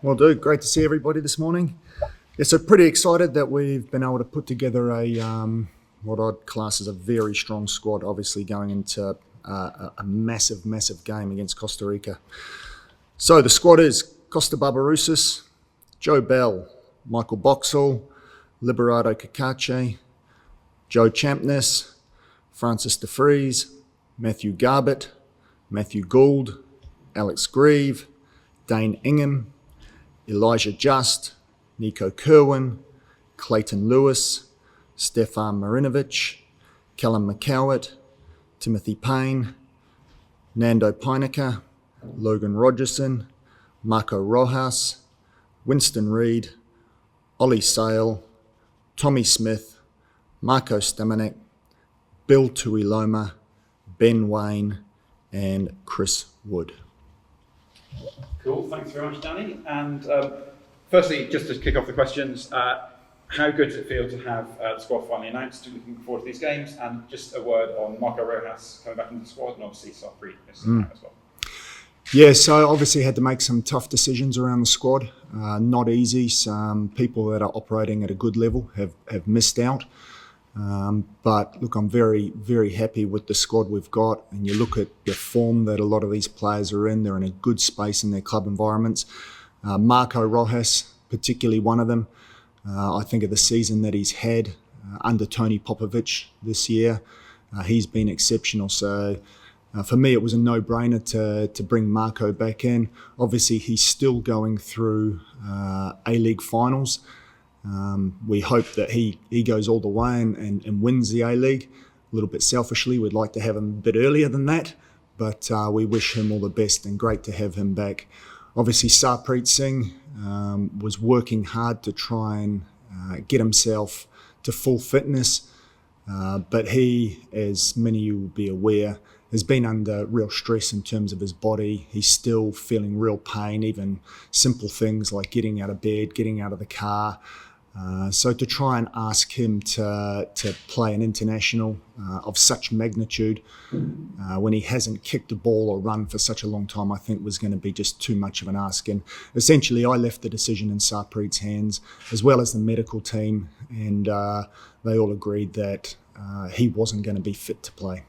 Well, dude, great to see everybody this morning. Yeah, so pretty excited that we've been able to put together what I'd class as a very strong squad, obviously going into a massive game against Costa Rica. So the squad is Costa Barbarouses, Joe Bell, Michael Boxall, Liberato Cacace, Joe Champness, Francis de Vries, Matthew Garbett, Matthew Gould, Alex Grieve, Dane Ingham, Elijah Just, Nico Kerwin, Clayton Lewis, Stefan Marinovic, Callum McCowett, Timothy Payne, Nando Peinecker, Logan Rogerson, Marco Rojas, Winston Reid, Ollie Sale, Tommy Smith, Marco Stamanek, Bill Tuiloma, Ben Wayne, and Chris Wood. Cool, thanks very much, Danny. And firstly, just to kick off the questions, how good does it feel to have the squad finally announced? Looking forward to these games, and just a word on Marco Rojas coming back into the squad, and obviously Sarpreet missing out as well. Yeah, so obviously had to make some tough decisions around the squad. Not easy. Some people that are operating at a good level have missed out. But look, I'm very happy with the squad we've got. And you look at the form that a lot of these players are in. They're in a good space in their club environments. Marco Rojas, particularly one of them. I think of the season that he's had under Tony Popovic this year. He's been exceptional. So for me, it was a no-brainer to bring Marco back in. Obviously, he's still going through A-League finals. We hope that he goes all the way and wins the A-League. A little bit selfishly, we'd like to have him a bit earlier than that, but we wish him all the best and great to have him back. Obviously, Sarpreet Singh was working hard to try and get himself to full fitness, but he, as many of you will be aware, has been under real stress in terms of his body. He's still feeling real pain, even simple things like getting out of bed, getting out of the car. So to try and ask him to play an international of such magnitude when he hasn't kicked a ball or run for such a long time, I think was going to be just too much of an ask. And essentially, I left the decision in Sarpreet's hands, as well as the medical team, and they all agreed that he wasn't going to be fit to play.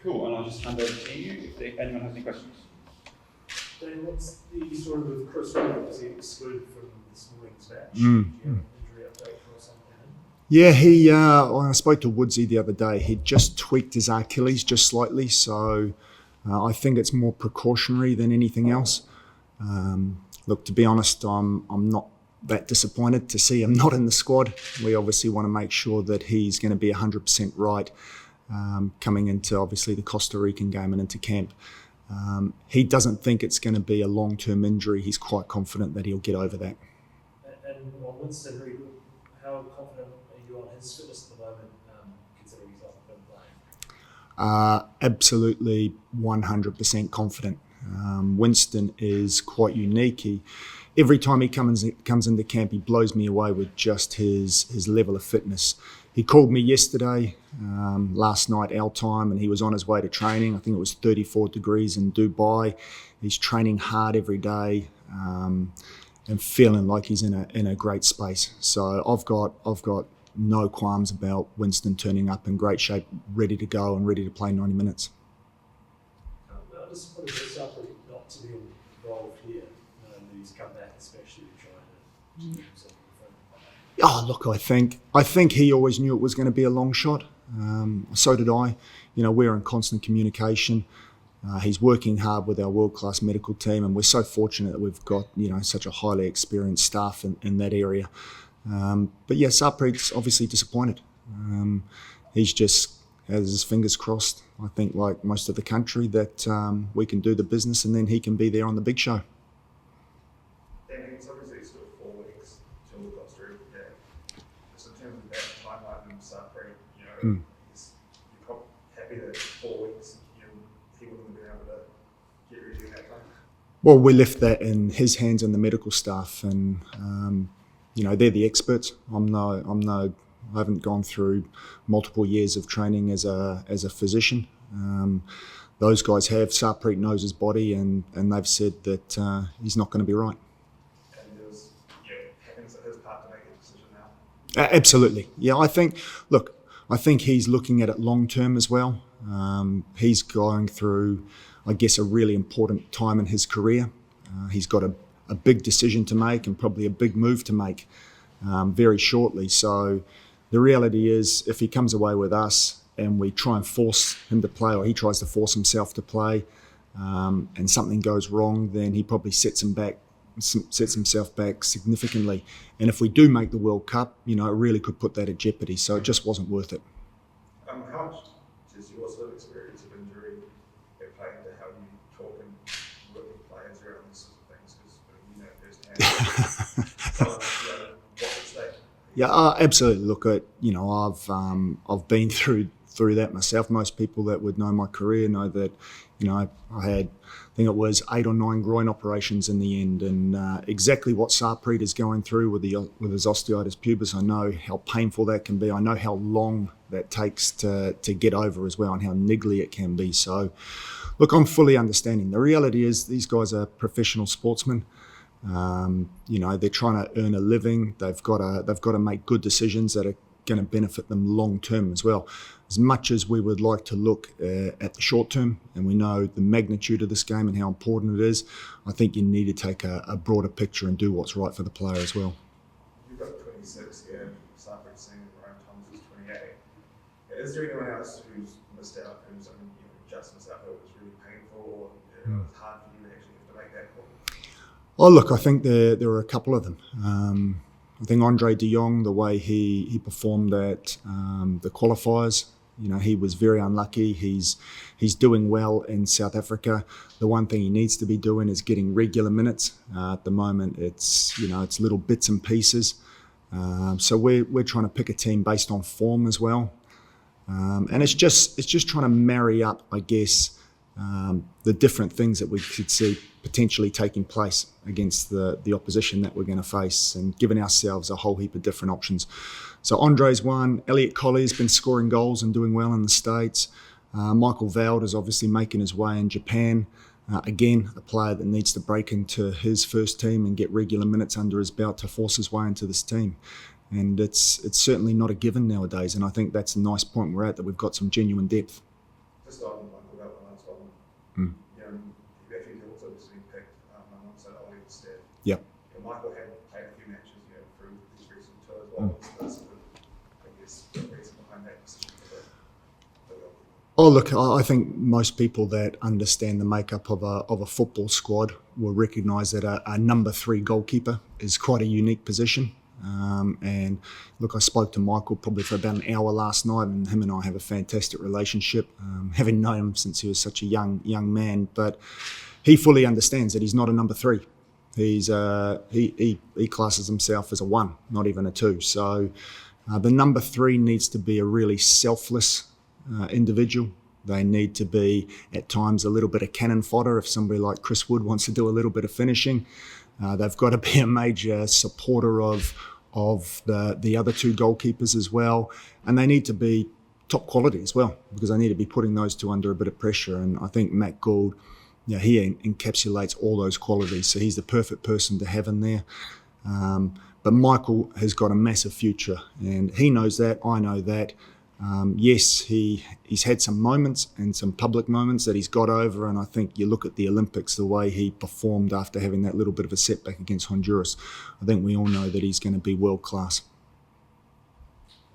Cool, and I'll just hand over to you if anyone has any questions. Dan, what's the story with Chris Wood? Was he excluded from this morning's match? Do you have an injury update for us on that? Yeah, I spoke to Woodsy the other day. He'd just tweaked his Achilles just slightly, so I think it's more precautionary than anything else. Look, to be honest, I'm not that disappointed to see him not in the squad. We obviously want to make sure that he's going to be 100% right coming into, obviously, the Costa Rican game and into camp. He doesn't think it's going to be a long-term injury. He's quite confident that he'll get over that. And on Winston Reid, how confident are you on his fitness at the moment, considering he's not been playing? Absolutely 100% confident. Winston is quite unique. Every time he comes into camp, he blows me away with just his level of fitness. He called me yesterday, last night our time, and he was on his way to training. I think it was 34 degrees in Dubai. He's training hard every day and feeling like he's in a great space. So I've got no qualms about Winston turning up in great shape, ready to go and ready to play 90 minutes. I'm disappointed with Sarpreet not to be involved here. He's come back especially to try to keep himself in front. Oh, look, I think he always knew it was going to be a long shot. So did I. We're in constant communication. He's working hard with our world-class medical team, and we're so fortunate that we've got such a highly experienced staff in that area. But yeah, Sarpreet's obviously disappointed. He's just has his fingers crossed, I think, like most of the country, that we can do the business and then he can be there on the big show. It's obviously sort of 4 weeks till the Costa Rica game. Just in terms of that timeline and Sarpreet, you're probably happy that 4 weeks he wouldn't have been able to get ready in that time? Well, we left that in his hands and the medical staff, and they're the experts. I haven't gone through multiple years of training as a physician. those guys have. Sarpreet knows his body, and they've said that he's not going to be right. And there was, happiness at his part to make a decision now. Absolutely. Yeah, I think he's looking at it long term as well. He's going through, I guess, a really important time in his career. He's got a big decision to make and probably a big move to make very shortly. So the reality is, if he comes away with us and we try and force him to play, or he tries to force himself to play, and something goes wrong, then he probably sets himself back significantly. And if we do make the World Cup, it really could put that at jeopardy. So it just wasn't worth it. How much does your sort of experience of injury play into how you talk and work with players around this sort of things? Because firsthand, what's at stake? Yeah, absolutely. Look, I've been through that myself. Most people that would know my career know that, I had, I think it was 8 or 9 groin operations in the end, and exactly what Sarpreet is going through with his osteitis pubis. I know how painful that can be. I know how long that takes to get over as well, and how niggly it can be. So, look, I'm fully understanding. The reality is these guys are professional sportsmen. They're trying to earn a living. They've got to make good decisions that are going to benefit them long term as well. As much as we would like to look at the short term, and we know the magnitude of this game and how important it is, I think you need to take a broader picture and do what's right for the player as well. You've got 26 here, Sarpreet Singh, and Ryan Thomas is 28. Is there anyone else who's missed out, just missed out, who was really painful, or it's hard for you to actually have to make that call? Oh, look, I think there are a couple of them. I think Andre de Jong, the way he performed at the qualifiers, he was very unlucky. He's doing well in South Africa. The one thing he needs to be doing is getting regular minutes. At the moment, it's little bits and pieces. So we're trying to pick a team based on form as well, and it's just trying to marry up, I guess, the different things that we could see potentially taking place against the opposition that we're going to face, and giving ourselves a whole heap of different options. So Andre's one. Elliot Colley's been scoring goals and doing well in the States. Michael Veld is obviously making his way in Japan. Again, a player that needs to break into his first team and get regular minutes under his belt to force his way into this team. And it's certainly not a given nowadays, and I think that's a nice point we're at, that we've got some genuine depth. Just on Michael Veld, the last one. He actually also been picked alongside Ollie instead. Yep. Michael had played a few matches through his recent tour as well. I guess the reason behind that decision for the goalkeeper. Oh, look, I think most people that understand the makeup of a football squad will recognise that a number 3 goalkeeper is quite a unique position. And look, I spoke to Michael probably for about an hour last night, and him and I have a fantastic relationship, having known him since he was such a young man. But he fully understands that he's not a number 3. He's he classes himself as a 1, not even a 2. So the number 3 needs to be a really selfless individual. They need to be at times a little bit of cannon fodder if somebody like Chris Wood wants to do a little bit of finishing. They've got to be a major supporter of the other 2 goalkeepers as well, and they need to be top quality as well, because they need to be putting those 2 under a bit of pressure. And I think Matt Gould, he encapsulates all those qualities, so he's the perfect person to have in there. But Michael has got a massive future, and he knows that. I know that. Yes, he's had some moments and some public moments that he's got over, and I think you look at the Olympics, the way he performed after having that little bit of a setback against Honduras, I think we all know that he's going to be world class.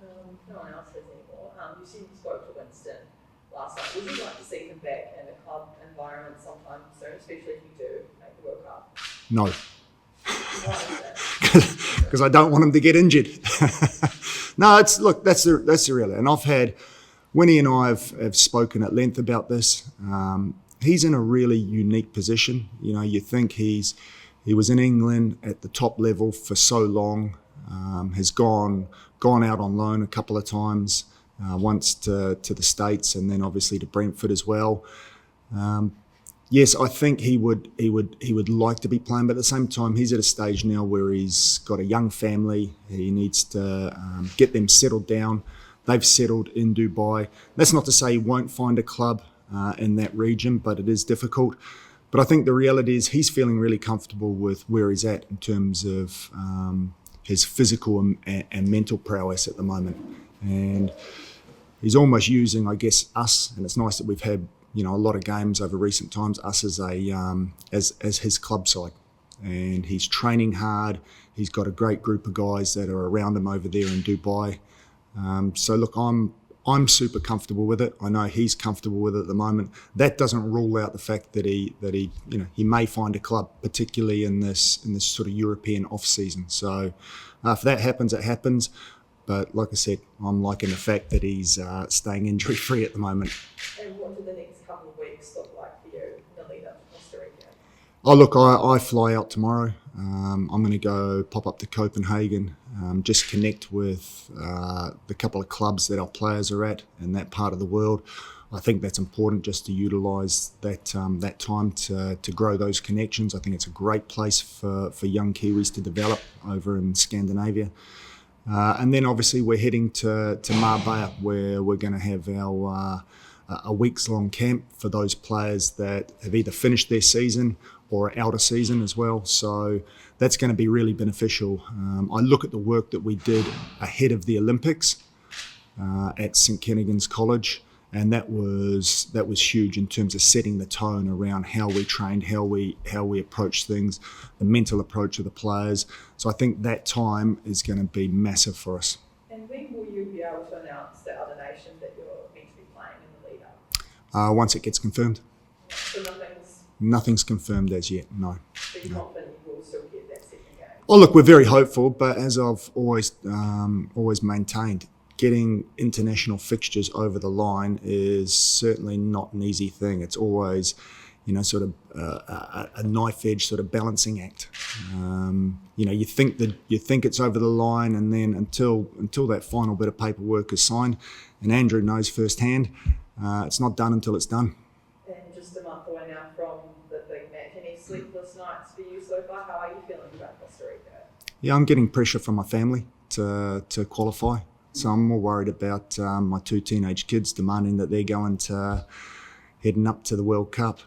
No one else has any more. You said you spoke to Winston last night. Would you like to see him back in a club environment sometime soon, especially if you do make the World Cup? No. Because I don't want him to get injured. No, that's the reality. And I've had, Winnie and I have spoken at length about this. He's in a really unique position. You think he was in England at the top level for so long, has gone out on loan a couple of times, once to the States, and then obviously to Brentford as well. Yes, I think he would like to be playing, but at the same time, he's at a stage now where he's got a young family. He needs to get them settled down. They've settled in Dubai. That's not to say he won't find a club in that region, but it is difficult. But I think the reality is he's feeling really comfortable with where he's at in terms of his physical and mental prowess at the moment. And he's almost using, I guess, us, and it's nice that we've had, a lot of games over recent times, us as as his club side. And he's training hard. He's got a great group of guys that are around him over there in Dubai. So look, I'm super comfortable with it. I know he's comfortable with it at the moment. That doesn't rule out the fact that he he may find a club, particularly in this sort of European off season. So if that happens, it happens. But like I said, I'm liking the fact that he's staying injury free at the moment. And what do the next couple of weeks look like for you in the lead up to Costa Rica? Oh look, I fly out tomorrow. I'm going to go pop up to Copenhagen, just connect with the couple of clubs that our players are at in that part of the world. I think that's important just to utilise that time to grow those connections. I think it's a great place for young Kiwis to develop over in Scandinavia. And then obviously we're heading to Marbella, where we're going to have our a weeks-long camp for those players that have either finished their season or out of season as well. So that's going to be really beneficial. I look at the work that we did ahead of the Olympics at St Kennigan's College, and that was huge in terms of setting the tone around how we trained, how we approach things, the mental approach of the players. So I think that time is going to be massive for us. And when will you be able to announce the other nation that you're meant to be playing in the lead up? Once it gets confirmed. So Nothing's confirmed as yet, no. So you're confident you will still get that second game? Oh look, we're very hopeful, but as I've always maintained, getting international fixtures over the line is certainly not an easy thing. It's always, sort of a knife-edge sort of balancing act. You think it's over the line, and then until that final bit of paperwork is signed, and Andrew knows firsthand, it's not done until it's done. And just a month away now from the big match, any sleepless nights for you so far? How are you feeling about Costa Rica? Yeah, I'm getting pressure from my family to qualify. So I'm more worried about my two teenage kids demanding that they're heading up to the World Cup.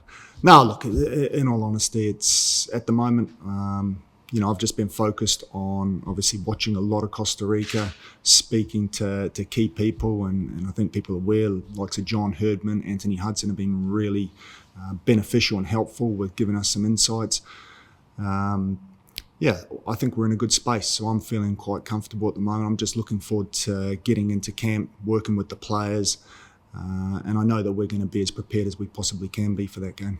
No, look, in all honesty, it's at the moment, I've just been focused on obviously watching a lot of Costa Rica, speaking to key people, and I think people are aware, like John Herdman, Anthony Hudson have been really beneficial and helpful with giving us some insights. I think we're in a good space, so I'm feeling quite comfortable at the moment. I'm just looking forward to getting into camp, working with the players, and I know that we're going to be as prepared as we possibly can be for that game.